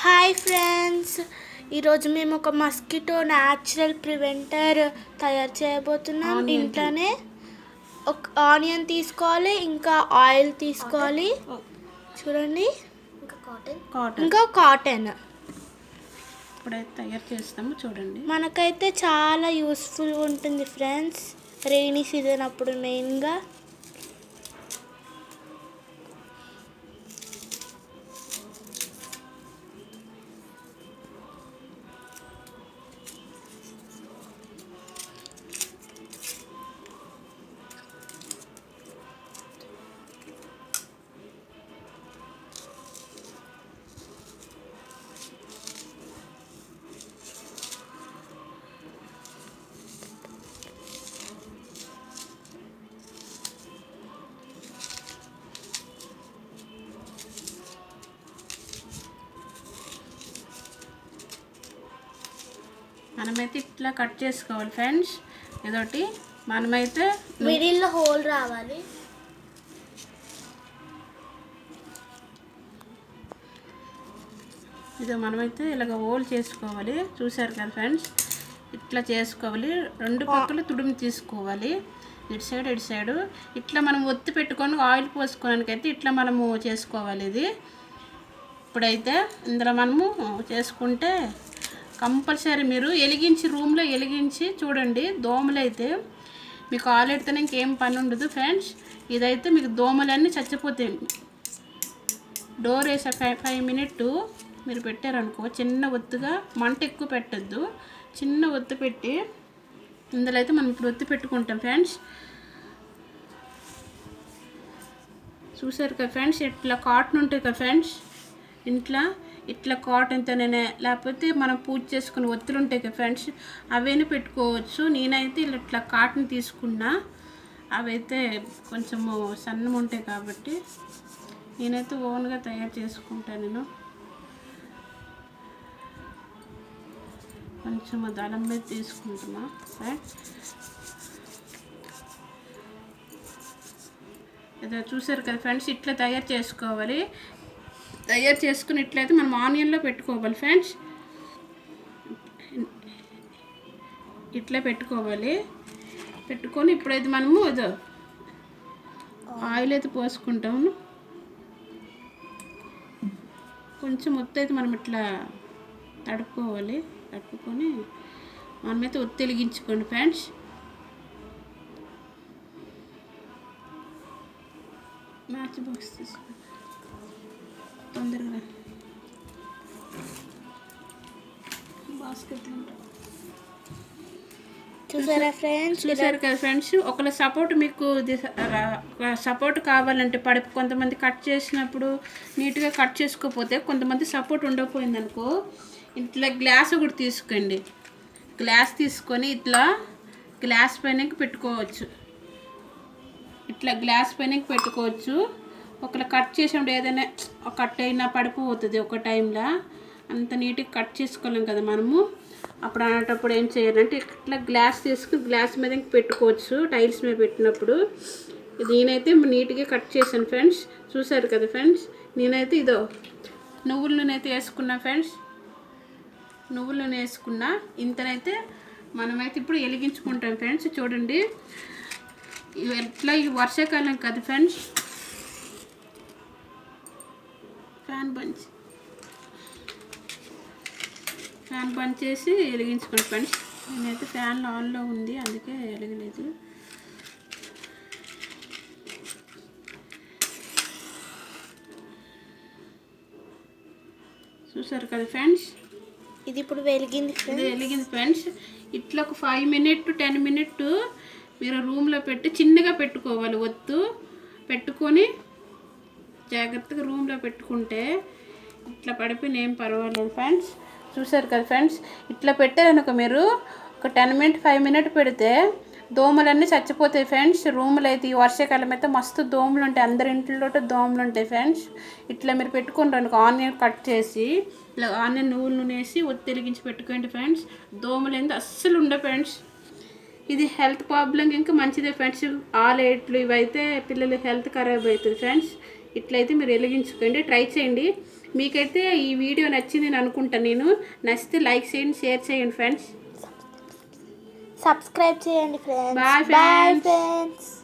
Hi friends, ఈరోజు మేము ఒక మస్కిటో న్యాచురల్ ప్రివెంటర్ తయారు చేయబోతున్నాం. ఇంట్లోనే ఒక ఆనియన్ తీసుకోవాలి, ఇంకా ఆయిల్ తీసుకోవాలి. చూడండి, ఇంకా కాటన్ ఇప్పుడైతే తయారు చేస్తాము. చూడండి, మనకైతే చాలా యూస్ఫుల్ ఉంటుంది ఫ్రెండ్స్, రెయినీ సీజన్ అప్పుడు మెయిన్గా. మనమైతే ఇట్లా కట్ చేసుకోవాలి ఫ్రెండ్స్. ఇదొకటి మనమైతే మిడిల్లో హోల్ రావాలి. ఇది మనమైతే ఇలాగ హోల్ చేసుకోవాలి. చూసారు కదా ఫ్రెండ్స్, ఇట్లా చేసుకోవాలి. రెండు పక్కలు తుడుము తీసుకోవాలి, ఇటు సైడు. ఇట్లా మనం ఒత్తి పెట్టుకొని ఆయిల్ పోసుకోవడానికైతే ఇట్లా మనము చేసుకోవాలి. ఇది ఇప్పుడైతే ఇందులో మనము చేసుకుంటే కంపల్సరీ మీరు రూమ్లో వెలిగించి చూడండి. దోమలు అయితే మీకు ఆల్రెడీతో ఇంకేం పని ఉండదు ఫ్రెండ్స్. ఇదైతే మీకు దోమలన్నీ చచ్చిపోతాయి. డోర్ వేసే 5 మినిట్ మీరు పెట్టారనుకో, చిన్న ఒత్తుగా, మంట ఎక్కువ పెట్టద్దు, చిన్న ఒత్తు పెట్టి ఇందులో అయితే మనం ఇప్పుడు ఒత్తి పెట్టుకుంటాం ఫ్రెండ్స్. చూసారు కదా ఫ్రెండ్స్, ఇట్లా కాటన్ ఉంటాయి కదా ఫ్రెండ్స్ ఇంట్లో, ఇట్లా కాటన్తోనే, లేకపోతే మనం పూజ చేసుకుని ఒత్తులు ఉంటాయి కదా ఫ్రెండ్స్, అవైనా పెట్టుకోవచ్చు. నేనైతే ఇట్లా కాటన్ తీసుకున్నా, అవైతే కొంచెము సన్నం ఉంటాయి కాబట్టి నేనైతే ఓన్గా తయారు చేసుకుంటాను. నేను కొంచెము దళం మీద తీసుకుంటున్నా ఫ్రెండ్స్. ఏదో చూసారు కదా ఫ్రెండ్స్, ఇట్లా తయారు చేసుకోవాలి. తయారు చేసుకుని ఇట్లయితే మనం ఆనియన్లో పెట్టుకోవాలి ఫ్రెండ్స్. ఇట్లా పెట్టుకోవాలి. పెట్టుకొని ఇప్పుడైతే మనము ఏదో ఆయిల్ అయితే పోసుకుంటాము. కొంచెం ఒత్తి అయితే మనం ఇట్లా తడుపుకోవాలి. తడుపుకొని మనమైతే ఒత్తి వెలిగించుకోండి ఫ్రెండ్స్. మ్యాచ్ బాక్స్ తీసుకోండి తొందరగా. బాస్కెట్ చూసారా కదా ఫ్రెండ్స్, ఒకళ్ళ సపోర్ట్ మీకు సపోర్ట్ కావాలంటే కొంతమంది కట్ చేసినప్పుడు నీట్గా కట్ చేసుకోకపోతే, కొంతమంది సపోర్ట్ ఉండకపోయింది అనుకో, ఇట్లా గ్లాస్ ఒకటి తీసుకోండి. గ్లాస్ తీసుకొని ఇట్లా గ్లాస్ పైన పెట్టుకోవచ్చు. ఇట్లా గ్లాస్ పైన పెట్టుకోవచ్చు. ఒకవేళ కట్ చేసినప్పుడు ఏదైనా కట్ అయినా పడిపోతుంది ఒక టైంలో, అంత నీట్గా కట్ చేసుకోలేం కదా మనము. అప్పుడు అనేటప్పుడు ఏం చేయాలంటే ఇట్లా గ్లాస్ తీసుకుని గ్లాస్ మీద పెట్టుకోవచ్చు, టైల్స్ మీద పెట్టినప్పుడు. నేనైతే నీట్గా కట్ చేశాను ఫ్రెండ్స్. చూసారు కదా ఫ్రెండ్స్, నేనైతే ఇదో నువ్వుల నూనె అయితే వేసుకున్నా ఫ్రెండ్స్. నువ్వుల నూనె వేసుకున్నా. ఇంతనైతే మనమైతే ఇప్పుడు వెలిగించుకుంటాం ఫ్రెండ్స్. చూడండి, ఎట్లా ఈ వర్షాకాలం కదా ఫ్రెండ్స్, ఫ్యాన్ బంద్ చేసి వెలిగించుకోండి ఫ్రెండ్స్. నేనైతే ఫ్యాన్ ఆన్లో ఉంది, అందుకే వెలగలేదు. చూసారు కదా ఫ్రెండ్స్, ఇది ఇప్పుడు వెలిగింది ఫ్రెండ్స్. ఇట్లా ఒక 5 మినిట్ 10 మినిట్ మీరు రూమ్లో పెట్టి చిన్నగా పెట్టుకోవాలి. ఒత్తు పెట్టుకొని జాగ్రత్తగా రూమ్లో పెట్టుకుంటే ఇట్లా పడిపోయిన ఏం పర్వాలేదు ఫ్రెండ్స్. చూసారు కదా ఫ్రెండ్స్, ఇట్లా పెట్టారనుకో మీరు ఒక 10 మినిట్ 5 మినిట్ పెడితే దోమలన్నీ చచ్చిపోతాయి ఫ్రెండ్స్. రూమ్లో అయితే ఈ వర్షాకాలం అయితే మస్తు దోమలు ఉంటాయి, అందరి ఇంట్లో దోమలు ఉంటాయి ఫ్రెండ్స్. ఇట్లా మీరు పెట్టుకుంటారు, ఆనియన్ కట్ చేసి ఇట్లా ఆనియన్ నువ్వుల నూనె వేసి ఒత్తి వెలిగించి పెట్టుకోండి ఫ్రెండ్స్. దోమలు ఏంది అస్సలు ఉండవు ఫ్రెండ్స్. ఇది హెల్త్ ప్రాబ్లం ఇంకా మంచిదే ఫ్రెండ్స్. ఆలేట్లు ఇవైతే పిల్లల హెల్త్ ఖరాబ్ అవుతుంది ఫ్రెండ్స్. ఇట్లయితే మీరు వెలిగించుకోండి, ట్రై చేయండి. మీకైతే ఈ వీడియో నచ్చింది అని అనుకుంటాను నేను. నచ్చితే లైక్ చేయండి, షేర్ చేయండి ఫ్రెండ్స్. సబ్స్క్రైబ్ చేయండి friends. Bye bye friends. Friends.